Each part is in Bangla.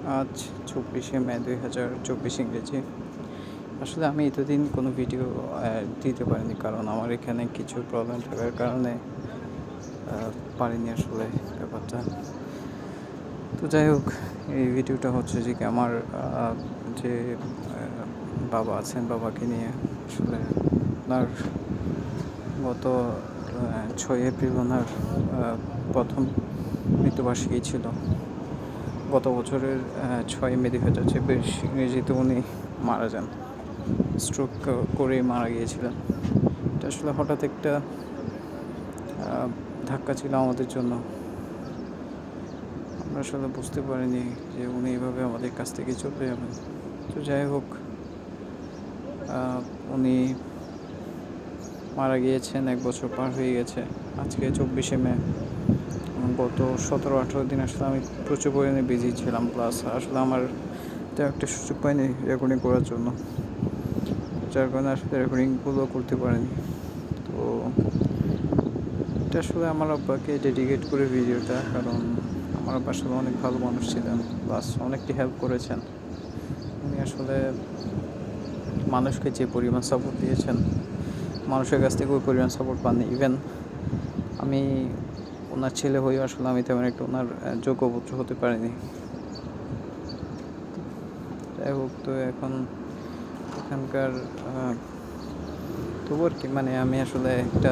আজ ২৪শে মে ২০২৪ ইংরেজি। আসলে আমি এতদিন কোনো ভিডিও দিতে পারিনি, কারণ আমার এখানে কিছু প্রবলেম থাকার কারণে পারিনি আসলে ব্যাপারটা। তো যাই হোক, এই ভিডিওটা হচ্ছে যে কি আমার যে বাবা আছেন, বাবাকে নিয়ে। আসলে ওনার গত ৬ এপ্রিল ওনার প্রথম মৃত্যুবার্ষিকী ছিল। গত বছরের ৬ মে ২০২৪ ইংরেজিতে উনি মারা যান। স্ট্রোক করে মারা গিয়েছিলেন। এটা আসলে হঠাৎ একটা ধাক্কা ছিল আমাদের জন্য। আমরা আসলে বুঝতে পারিনি যে উনি এভাবে আমাদের কাছ থেকে চলে যাবেন। তো যাই হোক, উনি মারা গিয়েছেন, ১ বছর পার হয়ে গেছে। আজকে ২৪শে মে। গত ১৭-১৮ দিন আসলে আমি প্রচুর পরিমাণে বিজি ছিলাম, প্লাস আসলে আমার তো একটা সুযোগ পাইনি রেকর্ডিং করার জন্য, যার কারণে আসলে রেকর্ডিংগুলো করতে পারিনি। তো এটা আসলে আমার আব্বাকে ডেডিকেট করে ভিডিওটা, কারণ আমার আব্বা আসলে অনেক ভালো মানুষ ছিলেন, প্লাস অনেকটি হেল্প করেছেন। উনি আসলে মানুষকে যে পরিমাণ সাপোর্ট দিয়েছেন, মানুষের কাছ থেকে ওই পরিমাণ সাপোর্ট পাননি। ইভেন আমি ওনার ছেলে হয়েও আসলে আমি তেমন একটা ওনার যোগ্য পুত্র হতে পারিনি। যাই হোক, তো এখন এখানকার তবু আর কি, মানে আমি আসলে একটা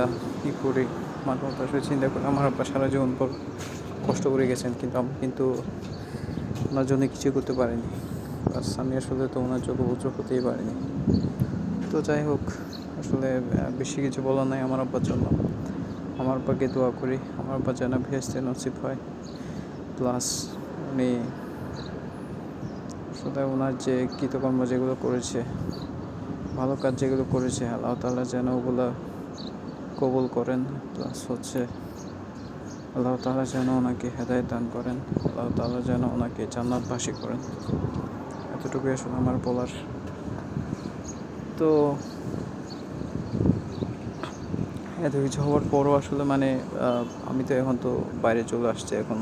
করি, মাঝে মধ্যে আসলে চিন্তা করি আমার আব্বা সারা জীবন পর কষ্ট করে গেছেন, কিন্তু আমি ওনার জন্য কিছু করতে পারিনি। প্লাস আমি আসলে তো ওনার যোগ্য পুত্র হতেই পারিনি। তো যাই হোক, আসলে বেশি কিছু বলার নাই আমার আব্বার জন্য। আমার আব্বাকে দোয়া করি আমার আব্বা যেন বেহেশতে নসিব হয়। প্লাস উনি আসলে ওনার যে কৃতকর্ম যেগুলো করেছে, ভালো কাজ যেগুলো করেছে, আল্লাহ তাআলা যেন ওগুলো কবুল করেন। প্লাস হচ্ছে আল্লাহ তাআলা যেন ওনাকে হেদায়েত দান করেন, আল্লাহ তাআলা যেন ওনাকে জান্নাতবাসী করেন। এতটুকুই আসলে আমার বলার। তো এত কিছু হওয়ার পরও আসলে মানে আমি তো এখন তো বাইরে চলে আসছি, এখন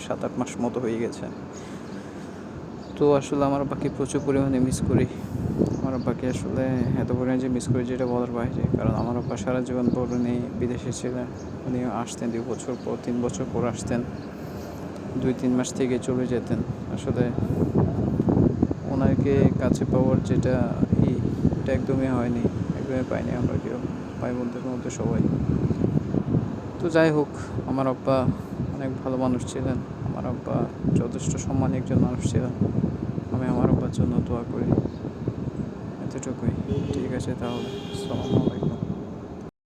৭-৮ মাস মতো হয়ে গেছে। তো আসলে আমার আব্বাকে প্রচুর পরিমাণে মিস করি। আমার আব্বাকে আসলে এত পরিমাণে যে মিস করি যেটা বলার বাইরে, কারণ আমার আব্বা সারা জীবন পর উনি বিদেশে ছিলেন। উনি আসতেন ২ বছর পর, ৩ বছর পর আসতেন, ২-৩ মাস থেকে চলে যেতেন। আসলে ওনাকে কাছে পাওয়ার যেটা এটা একদমই হয়নি, একদমই পাইনি আমরা কেউ, ভাই বোনদের মধ্যে সবাই। তো যাই হোক, আমার আব্বা অনেক ভালো মানুষ ছিলেন। আমার আব্বা যথেষ্ট সম্মানী একজন মানুষ ছিলেন। আমি আমার আব্বার জন্য দোয়া করি। এতটুকুই। ঠিক আছে তাহলে। আসসালামু আলাইকুম।